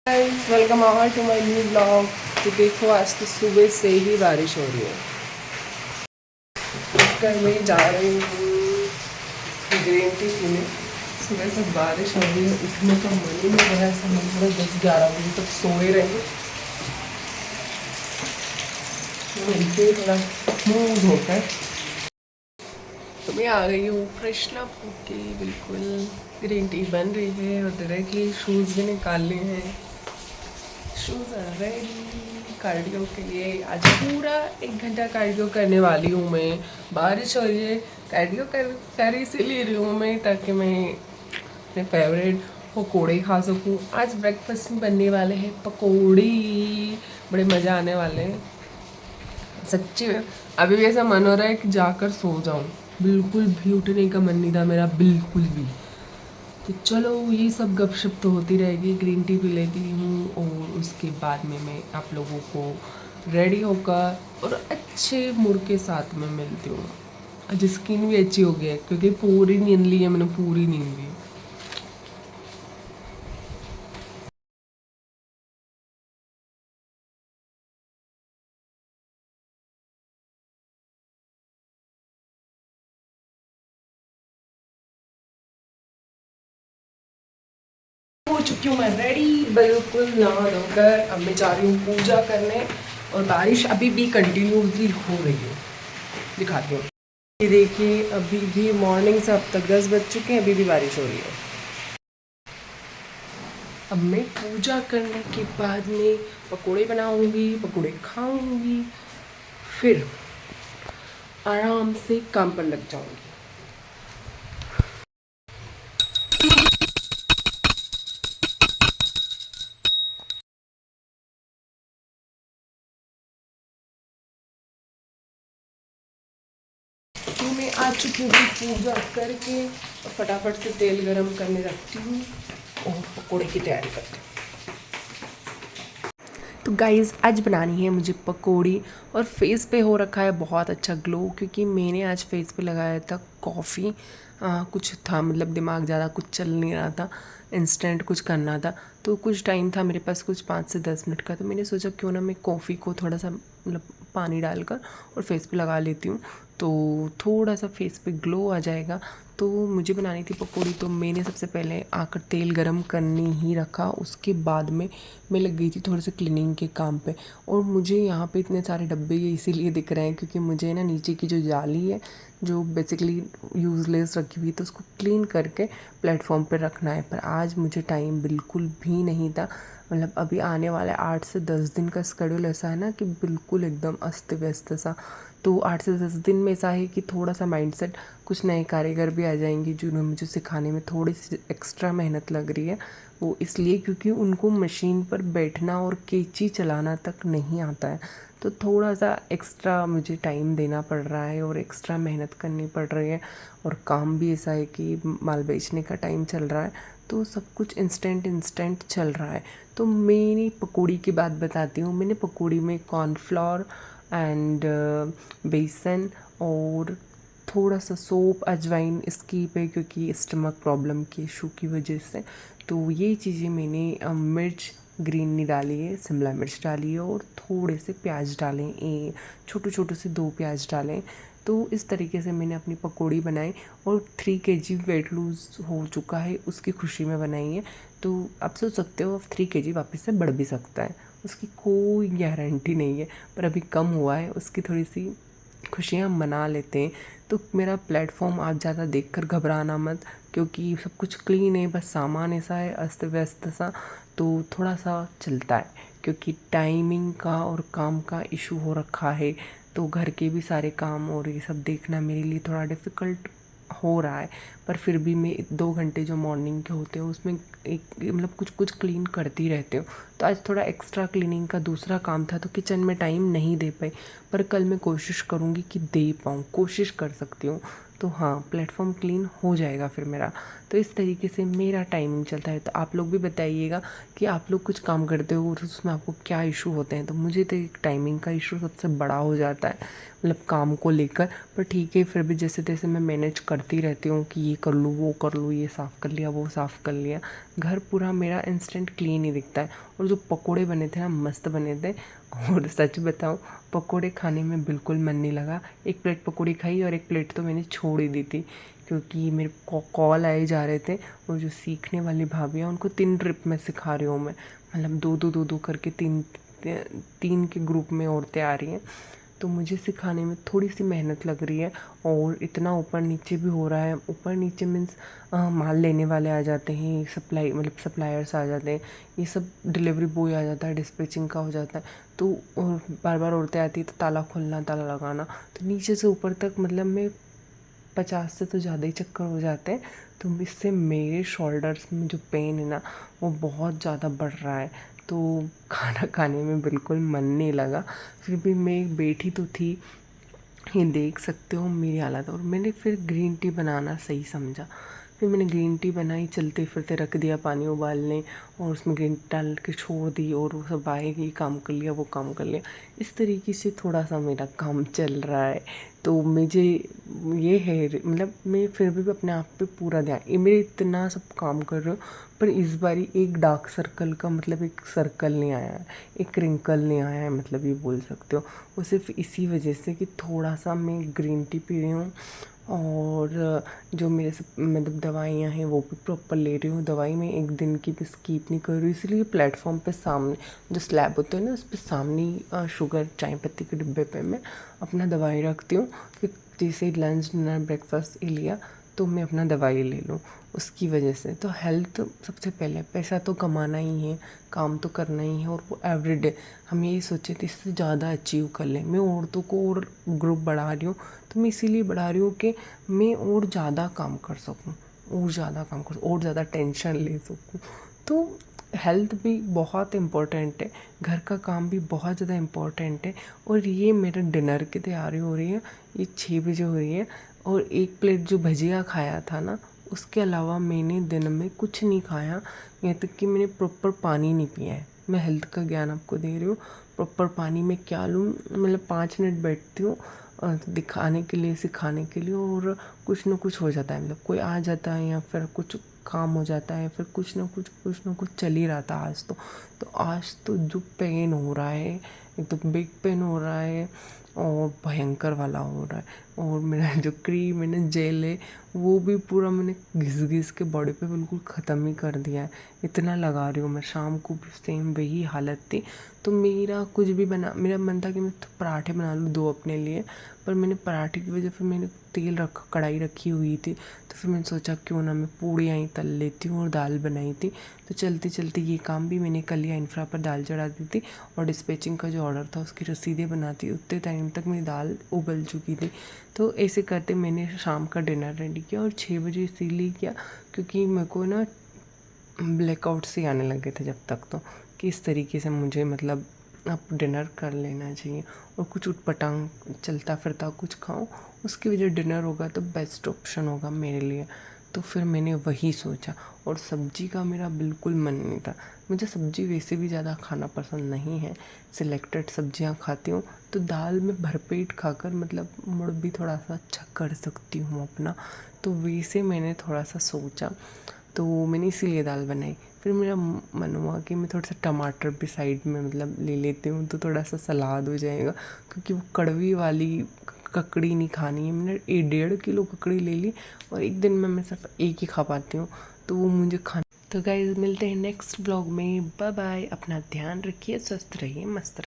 Guys welcome all to my new blog. तो देखो आज तो सुबह से ही बारिश हो रही है। कल मैं जा रही हूँ ग्रीन टी पीने। सुबह से बारिश हो रही है, उठने का मन ही नहीं रहा है। समझ लो 10-11 बजे तक सोए रहे। मिलते थोड़ा मुँह धोकर तो मैं आ गई हूँ फ्रेशन अप होके। बिल्कुल ग्रीन टी बन रही है और डायरेक्टली शूज़ भी निकाल लिए हैं। शूज़ आर रेडी कार्डियो के लिए। आज पूरा 1 घंटा कार्डियो करने वाली हूँ मैं। बारिश हो रही है, कार्डियो कर इसीलिए रही हूँ मैं ताकि मैं अपने फेवरेट पकौड़े खा सकूँ। आज ब्रेकफास्ट में बनने वाले हैं पकौड़ी, बड़े मज़ा आने वाले हैं सच्ची में। अभी भी ऐसा मन हो रहा है कि जाकर सो जाऊँ, बिल्कुल भी उठने का मन नहीं था मेरा, बिल्कुल भी। तो चलो ये सब गपशप तो होती रहेगी, ग्रीन टी पी लेती हूँ और उसके बाद में मैं आप लोगों को रेडी होकर और अच्छे मूड के साथ में मिलती हूँ। आज स्किन भी अच्छी हो गई है क्योंकि पूरी नींद ली है मैंने, पूरी नींद ली। हो चुकी हूँ मैं रेडी, बिल्कुल नहा धोकर। अब मैं जा रही हूँ पूजा करने और बारिश अभी भी कंटिन्यूसली हो रही है, दिखाती हूँ। ये देखिए अभी भी मॉर्निंग से अब तक 10 बज चुके हैं, अभी भी बारिश हो रही है। अब मैं पूजा करने के बाद में पकोड़े बनाऊंगी, पकोड़े खाऊंगी, फिर आराम से काम पर लग जाऊंगी। तो मैं आ चुकी हूँ पूजा करके और फटाफट से तेल गरम करने रखती हूँ और पकोड़े की तैयारी करती हूँ। तो गाइज़ आज बनानी है मुझे पकौड़ी और फेस पे हो रखा है बहुत अच्छा ग्लो, क्योंकि मैंने आज फेस पे लगाया था कॉफ़ी। कुछ था मतलब दिमाग ज़्यादा कुछ चल नहीं रहा था, इंस्टेंट कुछ करना था, तो कुछ टाइम था मेरे पास, कुछ 5 से 10 मिनट का। तो मैंने सोचा क्यों ना मैं कॉफ़ी को थोड़ा सा मतलब पानी डालकर और फेस पे लगा लेती हूँ, तो थोड़ा सा फेस पे ग्लो आ जाएगा। तो मुझे बनानी थी पकौड़ी, तो मैंने सबसे पहले आकर तेल गरम करनी ही रखा। उसके बाद में मैं लग गई थी थोड़े से क्लीनिंग के काम पे। और मुझे यहाँ पे इतने सारे डब्बे ये इसीलिए दिख रहे हैं क्योंकि मुझे ना नीचे की जो जाली है जो बेसिकली यूज़लेस रखी हुई, तो उसको क्लीन करके प्लेटफॉर्म पे रखना है। पर आज मुझे टाइम बिल्कुल भी नहीं था। मतलब अभी आने वाला 8 से 10 दिन का शेड्यूल ऐसा है ना कि बिल्कुल एकदम अस्त व्यस्त सा। तो 8 से 10 दिन में ऐसा है कि थोड़ा सा माइंडसेट, कुछ नए कारीगर भी आ जाएंगे जिन्हें मुझे सिखाने में थोड़ी सी एक्स्ट्रा मेहनत लग रही है। वो इसलिए क्योंकि उनको मशीन पर बैठना और कैंची चलाना तक नहीं आता है, तो थोड़ा सा एक्स्ट्रा मुझे टाइम देना पड़ रहा है और एक्स्ट्रा मेहनत करनी पड़ रही है। और काम भी ऐसा है कि माल बेचने का टाइम चल रहा है, तो सब कुछ इंस्टेंट चल रहा है। तो मैंने पकौड़ी की बात बताती हूँ। मैंने पकौड़ी में कॉर्नफ्लोर एंड बेसन और थोड़ा सा सोप, अजवाइन स्कीप है क्योंकि स्टमक प्रॉब्लम के इशू की वजह से। तो ये चीज़ें मैंने मिर्च ग्रीन नहीं डाली है, शिमला मिर्च डाली है और थोड़े से प्याज डालें, छोटे छोटे से 2 प्याज डालें। तो इस तरीके से मैंने अपनी पकौड़ी बनाई और 3 kg वेट लूज़ हो चुका है, उसकी खुशी में बनाई है। तो आप सोच सकते हो 3 kg वापस से बढ़ भी सकता है, उसकी कोई गारंटी नहीं है। पर अभी कम हुआ है, उसकी थोड़ी सी खुशियाँ मना लेते हैं। तो मेरा प्लेटफॉर्म आप ज़्यादा देखकर घबराना मत, क्योंकि सब कुछ क्लीन है, बस सामान ऐसा है अस्त व्यस्त सा, तो थोड़ा सा चलता है क्योंकि टाइमिंग का और काम का इशू हो रखा है। तो घर के भी सारे काम और ये सब देखना मेरे लिए थोड़ा डिफ़िकल्ट हो रहा है। पर फिर भी मैं 2 घंटे जो मॉर्निंग के होते हैं उसमें एक मतलब कुछ कुछ क्लीन करती रहती हूँ। तो आज थोड़ा एक्स्ट्रा क्लीनिंग का दूसरा काम था, तो किचन में टाइम नहीं दे पाई। पर कल मैं कोशिश करूँगी कि दे पाऊँ, कोशिश कर सकती हूँ। तो हाँ, प्लेटफॉर्म क्लीन हो जाएगा फिर मेरा। तो इस तरीके से मेरा टाइमिंग चलता है। तो आप लोग भी बताइएगा कि आप लोग कुछ काम करते हो और उसमें आपको क्या इशू होते हैं। तो मुझे तो एक टाइमिंग का इशू सबसे बड़ा हो जाता है, मतलब काम को लेकर। पर ठीक है, फिर भी जैसे तैसे मैं मैनेज करती रहती हूँ कि ये कर लूँ, वो कर लूँ, ये साफ़ कर लिया, वो साफ़ कर लिया। घर पूरा मेरा इंस्टेंट क्लीन ही दिखता है। और जो पकोड़े बने थे ना, मस्त बने थे। और सच बताऊँ, पकोड़े खाने में बिल्कुल मन नहीं लगा। एक प्लेट पकोड़ी खाई और एक प्लेट तो मैंने छोड़ ही दी थी, क्योंकि मेरे कॉल आए जा रहे थे। और जो सीखने वाली भाभी है उनको 3 ट्रिप में सिखा रही हूँ मैं, मतलब दो करके 3 के ग्रुप में औरतें आ रही हैं। तो मुझे सिखाने में थोड़ी सी मेहनत लग रही है। और इतना ऊपर नीचे भी हो रहा है। ऊपर नीचे मीन्स माल लेने वाले आ जाते हैं, सप्लाई मतलब सप्लायर्स आ जाते हैं, ये सब डिलीवरी बॉय आ जाता है, डिस्पैचिंग का हो जाता है। तो बार बार औरतें आती है तो ताला खोलना, ताला लगाना, तो नीचे से ऊपर तक मतलब मैं 50 से तो ज़्यादा ही चक्कर हो जाते हैं। तो इससे मेरे शोल्डर्स में जो पेन है ना, वो बहुत ज़्यादा बढ़ रहा है। तो खाना खाने में बिल्कुल मन नहीं लगा। फिर भी मैं बैठी तो थी, ये देख सकते हो मेरी हालत। और मैंने फिर ग्रीन टी बनाना सही समझा। फिर मैंने ग्रीन टी बनाई, चलते फिरते रख दिया पानी उबालने, और उसमें ग्रीन टी डाल के छोड़ दी। और वो सब आएगी, ये काम कर लिया, वो काम कर लिया। इस तरीके से थोड़ा सा मेरा काम चल रहा है। तो मुझे ये है, मतलब मैं फिर भी अपने आप पे पूरा ध्यान, ये मेरे इतना सब काम कर रही हूँ, पर इस बारी एक डार्क सर्कल का मतलब एक सर्कल नहीं आया है, एक रिंकल नहीं आया है, मतलब ये बोल सकते हो। वो सिर्फ इसी वजह से कि थोड़ा सा मैं ग्रीन टी पी रही हूँ। और जो मेरे से मतलब दवाइयाँ हैं वो भी प्रॉपर ले रही हूँ। दवाई मैं एक दिन की भी स्किप नहीं कर रही हूँ, इसलिए प्लेटफॉर्म पे सामने जो स्लैब होते हैं ना, उस पर सामने ही शुगर चाय पत्ती के डिब्बे पे मैं अपना दवाई रखती हूँ कि जैसे लंच डिनर ब्रेकफास्ट ही लिया तो मैं अपना दवाई ले लूँ। उसकी वजह से तो हेल्थ सबसे पहले, पैसा तो कमाना ही है, काम तो करना ही है, और वो एवरीडे हम यही सोचे थे इससे ज़्यादा अचीव कर लें। मैं औरतों को और ग्रुप बढ़ा रही हूँ, तो मैं इसीलिए बढ़ा रही हूँ कि मैं और ज़्यादा काम कर सकूँ, और ज़्यादा काम कर, और ज़्यादा टेंशन ले सकूँ। तो हेल्थ भी बहुत इम्पोर्टेंट है, घर का काम भी बहुत ज़्यादा इम्पोर्टेंट है। और ये मेरे डिनर की तैयारी हो रही है, ये 6 बजे हो रही है। और एक प्लेट जो भजिया खाया था ना, उसके अलावा मैंने दिन में कुछ नहीं खाया, यहाँ तक कि मैंने प्रॉपर पानी नहीं पिया है। मैं हेल्थ का ज्ञान आपको दे रही हूँ। प्रॉपर पानी में क्या लूँ, मतलब 5 मिनट बैठती हूँ दिखाने के लिए, सिखाने के लिए, और कुछ ना कुछ हो जाता है, मतलब कोई आ जाता है या फिर कुछ काम हो जाता है, फिर कुछ ना कुछ चल ही रहा था आज तो जो पेन हो रहा है, एक तो बिग पेन हो रहा है और भयंकर वाला हो रहा है। और मेरा जो क्रीम है ना, जेल है, वो भी पूरा मैंने घिस घिस के बॉडी पे बिल्कुल ख़त्म ही कर दिया है। इतना लगा रही हूँ मैं, शाम को भी सेम वही हालत थी। तो मेरा कुछ भी बना, मेरा मन था कि मैं तो पराठे बना लूँ 2 अपने लिए, पर मैंने पराठे की वजह, फिर मैंने कढ़ाई रखी हुई थी, तो फिर मैंने सोचा क्यों ना मैं पूड़ियाँ ही तल लेती हूँ, और दाल बनाई थी। तो चलते चलते ये काम भी मैंने कर लिया, इंफ्रा पर दाल चढ़ा दी थी, और डिस्पैचिंग का जो ऑर्डर था उसकी रसीदें बनाती, उतने टाइम तक मेरी दाल उबल चुकी थी। तो ऐसे करते मैंने शाम का डिनर रेडी किया। और 6 बजे इसीलिए किया क्योंकि मेरे को ना ब्लैकआउट से आने लगे थे जब तक, तो कि इस तरीके से मुझे मतलब अब डिनर कर लेना चाहिए, और कुछ उटपटांग चलता फिरता कुछ खाऊं, उसकी वजह डिनर होगा तो बेस्ट ऑप्शन होगा मेरे लिए। तो फिर मैंने वही सोचा। और सब्जी का मेरा बिल्कुल मन नहीं था, मुझे सब्जी वैसे भी ज़्यादा खाना पसंद नहीं है, सिलेक्टेड सब्जियां खाती हूँ। तो दाल में भरपेट खाकर मतलब मूड भी थोड़ा सा अच्छा कर सकती हूँ अपना। तो वैसे मैंने थोड़ा सा सोचा, तो मैंने इसीलिए दाल बनाई। फिर मेरा मन हुआ कि मैं थोड़ा सा टमाटर भी साइड में मतलब ले लेती हूँ, तो थोड़ा सा सलाद हो जाएगा, क्योंकि वो कड़वी वाली ककड़ी नहीं खानी है। मैंने 1.5 किलो ककड़ी ले ली, और एक दिन में मैं सिर्फ एक ही खा पाती हूँ, तो वो मुझे खाना। तो गाइस, मिलते हैं नेक्स्ट ब्लॉग में। बाय बाय, अपना ध्यान रखिए, स्वस्थ रहिए, मस्त रहिए।